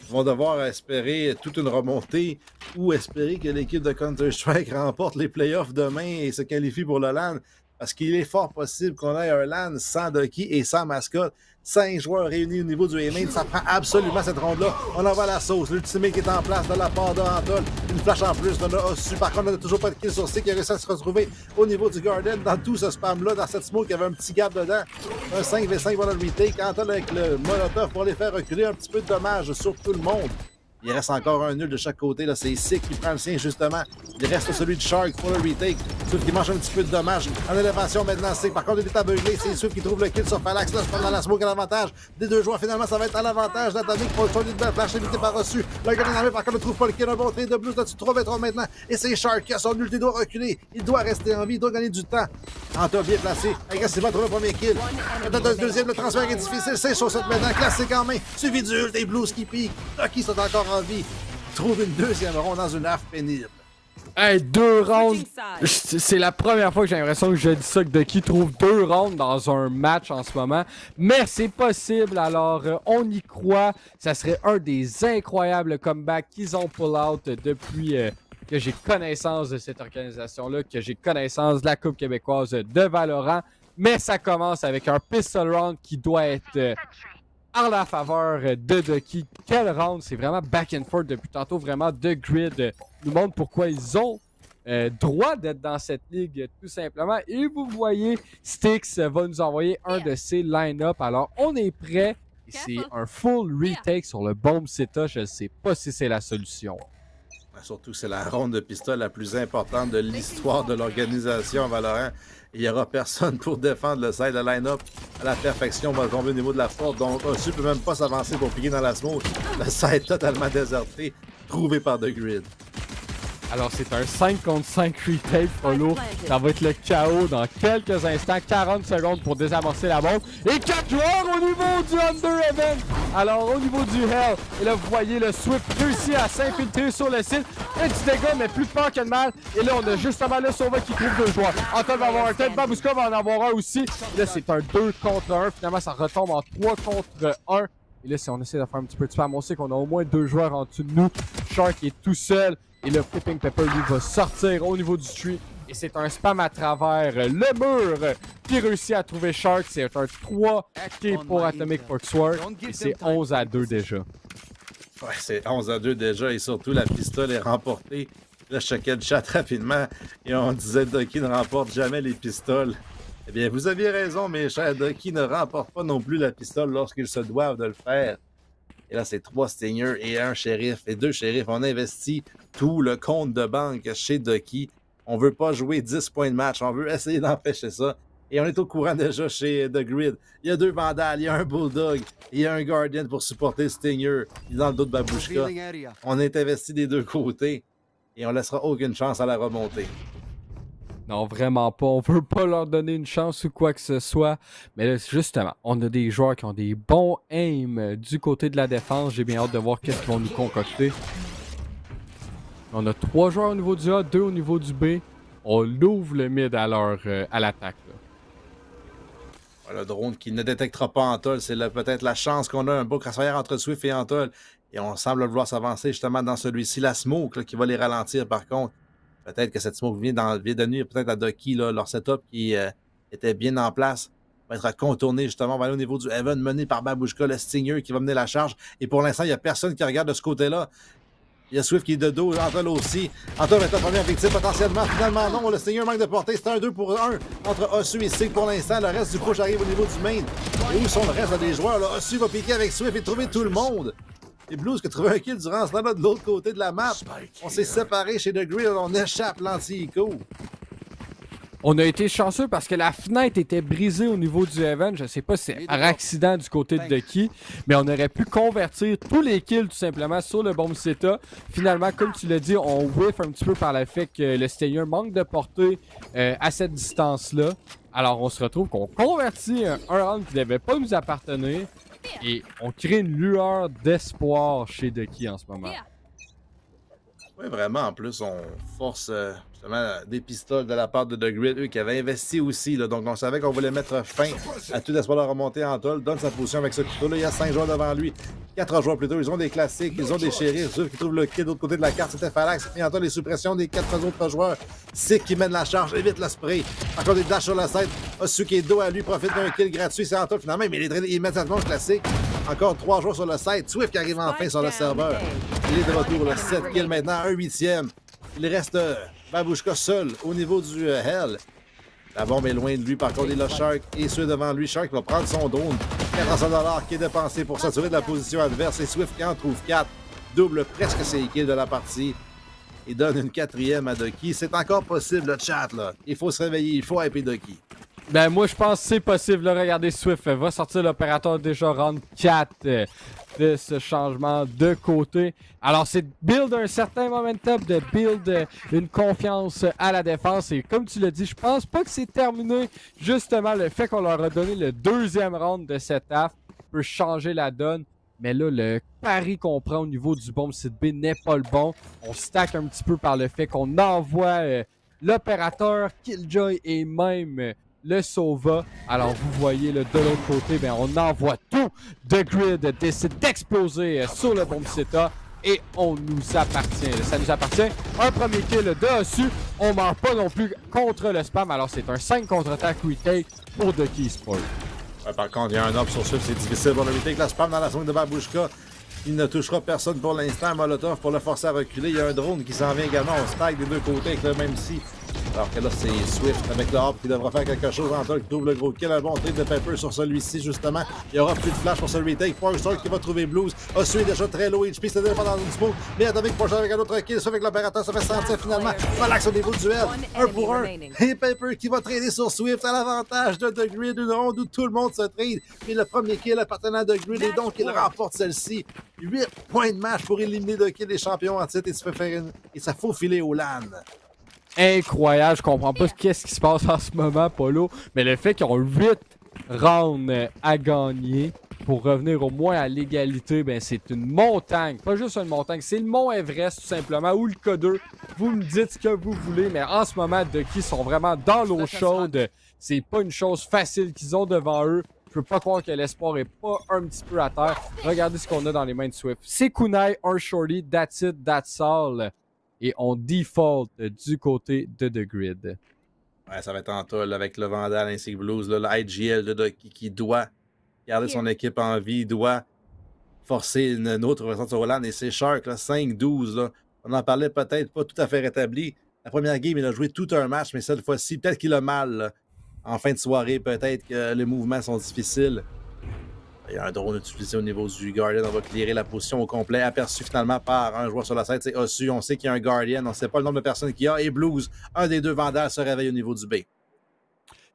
vont devoir espérer toute une remontée ou espérer que l'équipe de Counter-Strike remporte les playoffs demain et se qualifie pour le LAN. Parce qu'il est fort possible qu'on ait un LAN sans Ducky et sans mascotte. 5 joueurs réunis au niveau du A-Main, ça prend absolument cette ronde-là. On envoie la sauce, l'ultimate qui est en place de la part de Antol. Une flash en plus, on a Ossu. Par contre, on n'a toujours pas de kill sur C qui a réussi à se retrouver au niveau du Garden. Dans tout ce spam-là, dans cette smoke, il y avait un petit gap dedans. Un 5v5 pour le retake. Antol avec le Molotov pour les faire reculer un petit peu de dommages sur tout le monde. Il reste encore un nul de chaque côté. C'est Sick qui prend le sien, justement. Il reste celui de Shark pour le retake. Swift qui mange un petit peu de dommages. En élévation maintenant, Sick. Par contre, il est aveuglé. C'est Swift qui trouve le kill sur Phalanx. Là, je prends dans la smoke à l'avantage des deux joueurs. Finalement, ça va être à l'avantage d'Atomic pour le choix d'une belle flash évité par reçu. Le gars dans par contre, ne trouve pas le kill. Un bon trait de Blues là-dessus. 3v3 maintenant. Et c'est Shark qui a son ulti. Il doit reculer. Il doit rester en vie. Il doit gagner du temps. Anto bien placé. Agressivement trouve le premier kill. Peut-être un deuxième. Le transfert est difficile. C'est chaussette maintenant. Classique en main. Suivi du ult. Et Blues qui pique. Qui sont encore en vie. Trouve une deuxième ronde dans une half pénible. Hey, 2 rounds! C'est la première fois que j'ai l'impression que je dis ça, que Ducky trouve 2 rounds dans un match en ce moment. Mais c'est possible, alors on y croit. Ça serait un des incroyables comebacks qu'ils ont pull out depuis que j'ai connaissance de cette organisation-là, que j'ai connaissance de la Coupe québécoise de Valorant. Mais ça commence avec un pistol round qui doit être... en la faveur de Ducky. Quel round, c'est vraiment back and forth depuis tantôt. Vraiment, The Grid nous montre pourquoi ils ont droit d'être dans cette ligue, tout simplement. Et vous voyez, Styx va nous envoyer un de ses line-up. Alors, on est prêt. C'est un full retake sur le bomb Seta. Je ne sais pas si c'est la solution. Surtout, c'est la ronde de pistolet la plus importante de l'histoire de l'organisation Valorant. Il n'y aura personne pour défendre le side. Le line-up à la perfection va tomber au niveau de la porte. Donc, Ossu ne peut même pas s'avancer pour piquer dans la smoke. Le side totalement déserté, trouvé par The Grid. Alors, c'est un 5 contre 5 retake, Polo. Ça va être le chaos dans quelques instants. 40 secondes pour désamorcer la bombe. Et 4 joueurs au niveau du Under Event. Alors, au niveau du Hell. Et là, vous voyez, le Swift réussit à s'infiltrer sur le site. Un petit dégât, mais plus de peur que de mal. Et là, on a justement le Sova qui trouve 2 joueurs. Anton va avoir un tête. Babushka va en avoir un aussi. Et là, c'est un 2 contre 1. Finalement, ça retombe en 3 contre 1. Et là, si on essaie de faire un petit peu de spam, on sait qu'on a au moins 2 joueurs en dessous de nous. Shark est tout seul. Et le Flipping Pepper, lui, va sortir au niveau du street. Et c'est un spam à travers le mur qui réussit à trouver Shark. C'est un 3 hacké pour Atomic Foxword. Et c'est 11-2 déjà. Ouais, c'est 11-2 déjà. Et surtout, la pistole est remportée. Là, je checkais le chat rapidement. Et on disait Ducky ne remporte jamais les pistoles. Eh bien, vous aviez raison, mes chers. Ducky ne remporte pas non plus la pistole lorsqu'ils se doivent de le faire. Et là, c'est 3 Stingers et 1 shérif. Et 2 shérifs. On investit tout le compte de banque chez Ducky. On veut pas jouer 10 points de match. On veut essayer d'empêcher ça. Et on est au courant déjà chez The Grid. Il y a 2 Vandals, il y a un Bulldog, et il y a un Guardian pour supporter Stinger. Il est dans le dos de Babushka. On est investi des deux côtés. Et on laissera aucune chance à la remontée. Non, vraiment pas. On veut pas leur donner une chance ou quoi que ce soit. Mais là, justement, on a des joueurs qui ont des bons aims du côté de la défense. J'ai bien hâte de voir qu'est-ce qu'ils vont nous concocter. On a 3 joueurs au niveau du A, 2 au niveau du B. On l'ouvre le mid à l'attaque. Le drone qui ne détectera pas Antol, c'est peut-être la chance qu'on a, un beau crossfire entre Swift et Antol. Et on semble vouloir s'avancer justement dans celui-ci. La smoke là, qui va les ralentir par contre. Peut-être que cette smoke vient de nuire peut-être à Ducky, là, leur setup qui était bien en place. va être contourné justement. On va aller au niveau du Heaven mené par Babushka, le Stinger qui va mener la charge. Et pour l'instant, il n'y a personne qui regarde de ce côté-là. Il y a Swift qui est de dos, Antol aussi. Antol va être la première victime potentiellement. Finalement, non, le Stinger manque de portée. C'est un 2 pour 1 entre Osu et Sig pour l'instant. Le reste du push arrive au niveau du main. Et où sont le reste des joueurs? Là? Osu va piquer avec Swift et trouver tout le monde. Les Blues qui ont trouvé un kill durant ce temps-là de l'autre côté de la map. On s'est séparés chez The Grill. On échappe l'anti-eco. On a été chanceux parce que la fenêtre était brisée au niveau du Heaven. Je sais pas si c'est par accident du côté de Ducky, mais on aurait pu convertir tous les kills tout simplement sur le bomb Zeta. Finalement, comme tu l'as dit, on whiff un petit peu par le fait que le Stinger manque de portée à cette distance-là. Alors on se retrouve qu'on convertit un round qui ne devait pas nous appartenir et on crée une lueur d'espoir chez Ducky en ce moment. Oui, vraiment. En plus, on force justement des pistoles de la part de The Grid, eux qui avaient investi aussi. Là, donc, on savait qu'on voulait mettre fin à tout espoir de remonter en tol. Donne sa position avec ce couteau-là. Il y a 5 joueurs devant lui. 4 joueurs plutôt. Ils ont des classiques. Ils ont des shérifs. Ceux qui trouvent le kill de l'autre côté de la carte, c'était Falax. Et en tol, les suppressions des 4 autres joueurs. Sick qui mène la charge. Évite le spray. Encore des dashs sur la scène. Osu qui est dos à lui. Profite d'un kill gratuit. C'est en tol finalement. Mais il est immédiatement classique. Encore 3 joueurs sur le site. Swift qui arrive enfin sur le serveur. Il est de retour. Le 7 kills maintenant. Un 8e. Il reste Babushka seul au niveau du Hell. La bombe est loin de lui. Par contre, il a Shark et ceux devant lui. Shark va prendre son drone. 400 $ qui est dépensé pour s'assurer de la position adverse. Et Swift qui en trouve 4. Double presque ses kills de la partie. Et donne une 4e à Ducky. C'est encore possible le chat là. Il faut se réveiller. Il faut hyper Ducky. Ben moi je pense que c'est possible. Là, regardez, Swift va sortir l'opérateur déjà round 4 de ce changement de côté. Alors c'est de build un certain momentum, de build une confiance à la défense. Et comme tu l'as dit, je pense pas que c'est terminé. Justement, le fait qu'on leur a donné le 2e round de cette AF peut changer la donne. Mais là, le pari qu'on prend au niveau du bomb site B n'est pas le bon. On stack un petit peu par le fait qu'on envoie l'opérateur, Killjoy et même le Sova. Alors vous voyez là, de l'autre côté, ben, on envoie tout. The Grid décide d'exploser sur le bomb Zeta et on nous appartient. Ça nous appartient. Un premier kill de Osu. On ne meurt pas non plus contre le spam. Alors c'est un 5 contre-attaque retake pour Ducky Sport. Ouais, par contre, il y a un up sur Swift. C'est difficile pour le retake. La spam dans la zone de Babushka. Il ne touchera personne pour l'instant. Molotov pour le forcer à reculer. Il y a un drone qui s'en vient également. On stack des deux côtés avec le même si. Alors que là, c'est Swift avec le hop qui devra faire quelque chose. Antol qui trouve le gros kill. Un bon trip de Pepper sur celui-ci, justement. Il y aura plus de flash pour ce retake. Porstar qui va trouver Blues. Osu est déjà très low HP. C'était pas dans une smoke. Mais Atomic Porstar avec un autre kill. Ça fait que l'opérateur se fait sentir finalement. Relax au niveau du duel. 1 pour 1. Et Pepper qui va trader sur Swift à l'avantage de The Grid. Une ronde où tout le monde se trade. Mais le premier kill appartenant à The Grid. Et donc, il remporte celle-ci. 8 points de match pour éliminer Ducky des champions en titre. Et se fait faire et ça faut filer au LAN. Incroyable, je comprends pas qu'est-ce qui se passe en ce moment, Polo, mais le fait qu'ils ont 8 rounds à gagner pour revenir au moins à l'égalité, ben c'est une montagne, pas juste une montagne, c'est le mont Everest tout simplement, ou le K2, vous me dites ce que vous voulez, mais en ce moment, Ducky sont vraiment dans l'eau chaude, c'est pas une chose facile qu'ils ont devant eux, je peux pas croire que l'espoir est pas un petit peu à terre, regardez ce qu'on a dans les mains de Swift, c'est Kunai, un shorty, that's it, that's all. Et on default du côté de The Grid. Ouais, ça va être en tol avec le Vandal ainsi que Blues. Là, le IGL de Ducky qui doit garder son équipe en vie, doit forcer une autre version sur Roland. Et c'est Shark, 5-12. On en parlait peut-être pas tout à fait rétabli. La première game, il a joué tout un match, mais cette fois-ci, peut-être qu'il a mal. Là. En fin de soirée, peut-être que les mouvements sont difficiles. Il y a un drone utilisé au niveau du Guardian. On va clearer la position au complet. Aperçu finalement par un joueur sur la scène. C'est Osu. On sait qu'il y a un Guardian. On ne sait pas le nombre de personnes qu'il y a. Et Blues, un des deux Vandals, se réveille au niveau du B.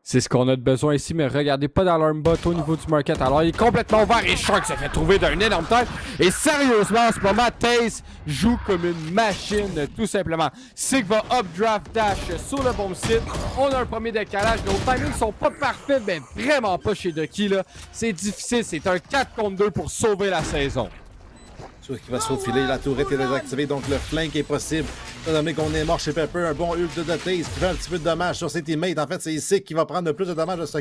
C'est ce qu'on a de besoin ici, mais regardez pas d'alarme bot au niveau du market. Alors, il est complètement ouvert et Shark se fait trouver d'un énorme tête. Et sérieusement, en ce moment, Taze joue comme une machine, tout simplement. Sig va updraft dash sur le bon site. On a un premier décalage. Nos timings sont pas parfaits, mais vraiment pas chez Ducky, là. C'est difficile. C'est un 4 contre 2 pour sauver la saison. Qui va se faufiler, la tourette est désactivée, donc le flank est possible. Étant donné qu'on est mort chez Pepper, un bon ult de Taze qui fait un petit peu de dommages sur ses teammates. En fait, c'est Sick qui va prendre le plus de dommages de ce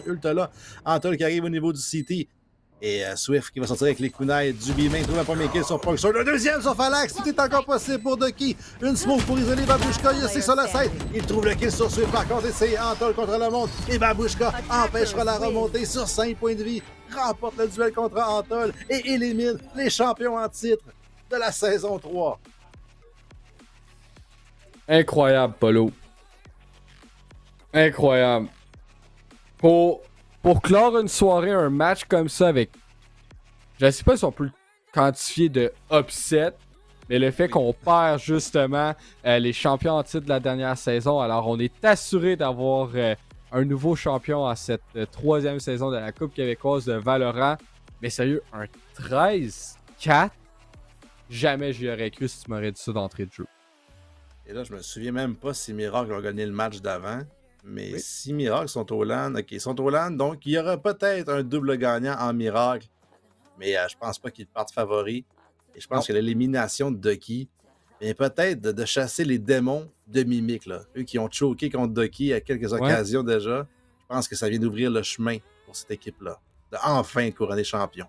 ult-là. Antol qui arrive au niveau du CT. Et Swift qui va sortir avec les kunai du B-Main, trouve un premier kill sur Pogshore, le deuxième sur Phalanx, tout est encore possible pour Ducky. Une smoke pour isoler Babushka, il y a 6 sur la scène. Il trouve le kill sur Swift, par contre, et c'est Antol contre le monde. Et Babushka empêchera la remontée sur 5 points de vie, remporte le duel contre Antol et élimine les champions en titre de la saison 3. Incroyable, Polo. Incroyable. Pour clore une soirée, un match comme ça avec... Je ne sais pas si on peut le quantifier de upset, mais le fait qu'on perd justement les champions en titre de la dernière saison, alors on est assuré d'avoir un nouveau champion à cette troisième saison de la Coupe québécoise de Valorant. Mais sérieux, un 13-4, jamais j'y aurais cru si tu m'aurais dit ça d'entrée de jeu. Et là, je me souviens même pas si Miracle a gagné le match d'avant. Mais oui. Si Miracle sont au LAN, ok, ils sont au LAN, donc il y aura peut-être un double gagnant en Miracle. Mais je pense pas qu'ils partent favoris. Et je pense que l'élimination de Ducky, et peut-être de chasser les démons de Mimic, là. Eux qui ont choqué contre Ducky à quelques occasions déjà. Je pense que ça vient d'ouvrir le chemin pour cette équipe-là. De enfin couronner champion.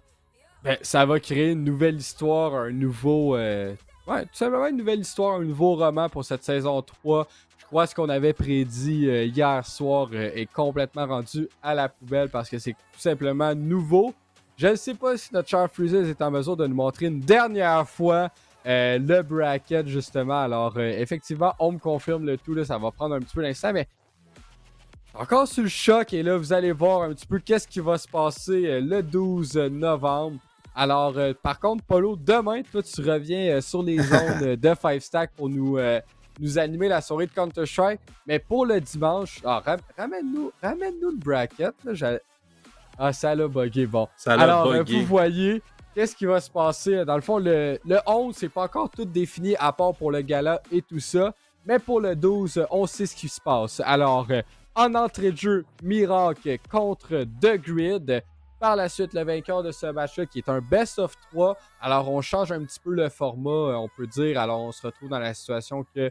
Ben, ça va créer une nouvelle histoire, un nouveau... tout simplement une nouvelle histoire, un nouveau roman pour cette saison 3. Je crois que ce qu'on avait prédit hier soir est complètement rendu à la poubelle parce que c'est tout simplement nouveau. Je ne sais pas si notre cher Freezes est en mesure de nous montrer une dernière fois le bracket, justement. Alors, effectivement, on me confirme le tout. Là, ça va prendre un petit peu l'instant, mais encore sur le choc. Et là, vous allez voir un petit peu qu'est-ce qui va se passer le 12 novembre. Alors, par contre, Polo, demain, toi, tu reviens sur les ondes de 5 Stack pour nous animer la soirée de Counter-Strike. Mais pour le dimanche, ramène-nous le bracket. Là, ça l'a bugué. Bon. Alors, vous voyez, qu'est-ce qui va se passer? Dans le fond, le 11, c'est pas encore tout défini, à part pour le gala et tout ça. Mais pour le 12, on sait ce qui se passe. Alors, en entrée de jeu, Miracle contre The Grid. Par la suite, le vainqueur de ce match-là, qui est un best of 3. Alors, on change un petit peu le format, on peut dire. Alors, on se retrouve dans la situation que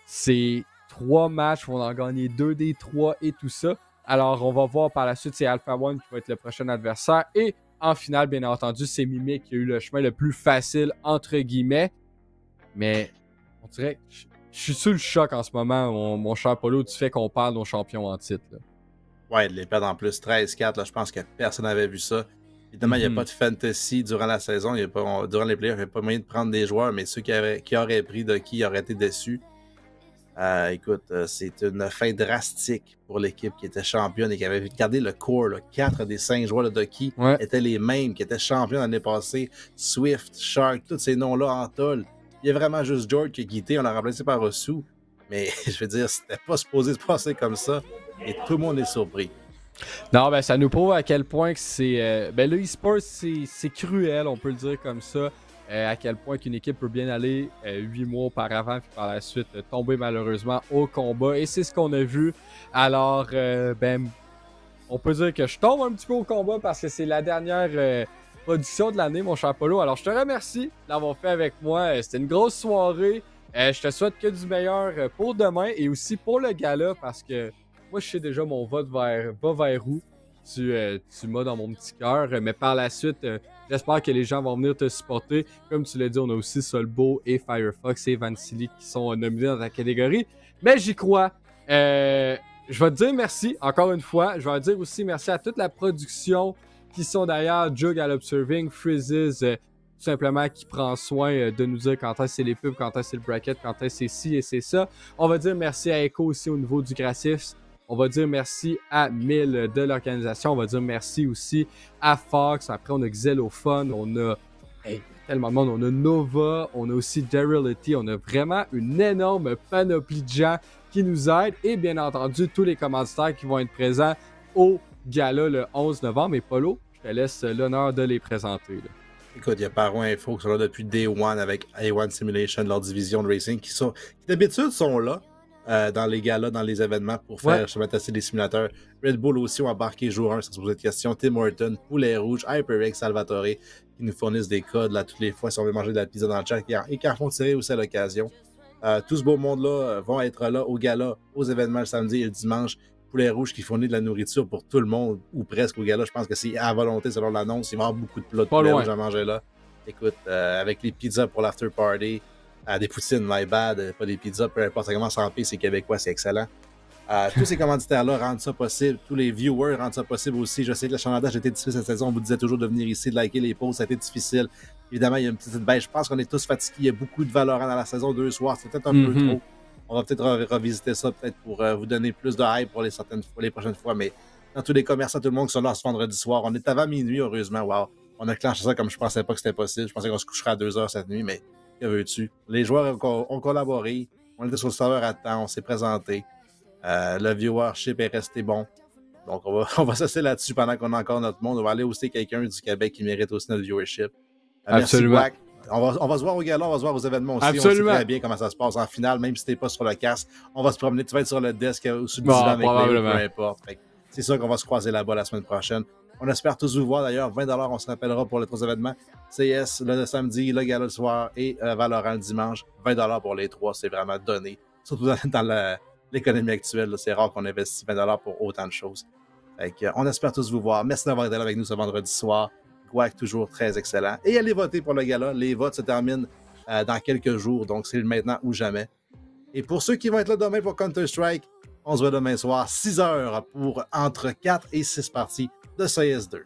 ces 3 matchs, on en gagner 2 des 3 et tout ça. Alors, on va voir par la suite, c'est Alpha One qui va être le prochain adversaire. Et en finale, bien entendu, c'est Mimic qui a eu le chemin le plus facile, entre guillemets. Mais, on dirait que je suis sous le choc en ce moment, mon cher Polo, du fait qu'on parle de nos champions en titre. Là. Ouais, de les perdre en plus 13-4, là, je pense que personne n'avait vu ça. Évidemment, il n'y a pas de fantasy durant la saison, durant les playoffs, il n'y a pas moyen de prendre des joueurs, mais ceux qui auraient pris Ducky auraient été déçus. Écoute, c'est une fin drastique pour l'équipe qui était championne et qui avait gardé le core. Là. 4 des 5 joueurs de Ducky étaient les mêmes, qui étaient champions l'année passée. Swift, Shark, tous ces noms-là en tol. Il y a vraiment juste George qui a quitté, on l'a remplacé par Rossou. Mais je veux dire, c'était pas supposé se passer comme ça. Et tout le monde est surpris. Non, ben ça nous prouve à quel point que c'est... le e-sport, c'est cruel, on peut le dire comme ça. À quel point qu'une équipe peut bien aller 8 mois auparavant, puis par la suite tomber malheureusement au combat. Et c'est ce qu'on a vu. Alors, on peut dire que je tombe un petit peu au combat parce que c'est la dernière production de l'année, mon cher Polo. Alors, je te remercie d'avoir fait avec moi. C'était une grosse soirée. Je te souhaite que du meilleur pour demain et aussi pour le gala parce que moi, je sais déjà mon vote va vers où. Tu m'as dans mon petit cœur. Mais par la suite, j'espère que les gens vont venir te supporter. Comme tu l'as dit, on a aussi Solbo et Firefox et Vansily qui sont nominés dans ta catégorie. Mais j'y crois. Je vais te dire merci encore une fois. Je vais te dire aussi merci à toute la production qui sont derrière Jug à l'Observing, Freezes, tout simplement qui prend soin de nous dire quand est-ce que c'est les pubs, quand est-ce que c'est le bracket, quand est-ce que c'est ci et c'est ça. On va dire merci à Echo aussi au niveau du graphisme. On va dire merci à Mille de l'organisation. On va dire merci aussi à Fox. Après, on a Xylophone. On a tellement de monde. On a Nova. On a aussi Daryl. On a vraiment une énorme panoplie de gens qui nous aident. Et bien entendu, tous les commanditaires qui vont être présents au gala le 11 novembre. Et Polo, je te laisse l'honneur de les présenter. Là. Écoute, il y a Paro Info qui sont là depuis Day One avec A1 Simulation, leur division de racing, qui d'habitude sont là. Dans les galas, dans les événements pour faire se mettre des simulateurs. Red Bull aussi ont embarqué jour 1 sans se poser de questions. Tim Horton, Poulet Rouge, HyperX, Salvatore qui nous fournissent des codes là toutes les fois si on veut manger de la pizza dans le chat et qui en font tirer aussi à l'occasion. Tout ce beau monde-là vont être là au gala, aux événements le samedi et le dimanche. Poulet Rouge qui fournit de la nourriture pour tout le monde, ou presque au gala. Je pense que c'est à volonté, selon l'annonce. Il va y avoir beaucoup de plats de poulet rouge à manger là. Écoute, avec les pizzas pour l'after party, des poutines, my bad, pas des pizzas, peu importe, ça commence en paix, c'est québécois, c'est excellent. Tous ces commanditaires-là rendent ça possible, tous les viewers rendent ça possible aussi. Je sais que l'achalandage a été difficile cette saison, on vous disait toujours de venir ici, de liker les posts, ça a été difficile. Évidemment, il y a une petite baisse. Je pense qu'on est tous fatigués, il y a beaucoup de Valorant dans la saison 2 soirs, c'est peut-être un peu trop. On va peut-être revisiter ça, peut-être pour vous donner plus de hype pour les prochaines fois, mais dans tous les commerçants, tout le monde qui sont là ce vendredi soir, on est avant minuit, heureusement, wow. On a clenché ça comme je pensais pas que c'était possible. Je pensais qu'on se coucherait à 2h cette nuit, mais que veux-tu? Les joueurs ont collaboré, on était sur le serveur à temps, on s'est présenté. Le viewership est resté bon. Donc, on va s'asseoir là-dessus pendant qu'on a encore notre monde. On va aller aussi quelqu'un du Québec qui mérite aussi notre viewership. Absolument. Merci, on va se voir au gala, on va se voir aux événements aussi. Absolument. On sait très bien comment ça se passe en finale, même si t'es pas sur le casque. On va se promener, tu vas être sur le desk ou sur le divan avec Léo, peu importe. C'est sûr qu'on va se croiser là-bas la semaine prochaine. On espère tous vous voir d'ailleurs. 20 $, on se rappellera pour les 3 événements. CS le samedi, le gala le soir et Valorant le dimanche. 20 $ pour les 3, c'est vraiment donné. Surtout dans l'économie actuelle, c'est rare qu'on investisse 20 $ pour autant de choses. On espère tous vous voir. Merci d'avoir été là avec nous ce vendredi soir. Gouac, toujours très excellent. Et allez voter pour le gala. Les votes se terminent dans quelques jours, donc c'est maintenant ou jamais. Et pour ceux qui vont être là demain pour Counter-Strike, on se voit demain soir, 6h pour entre 4 et 6 parties de CS2.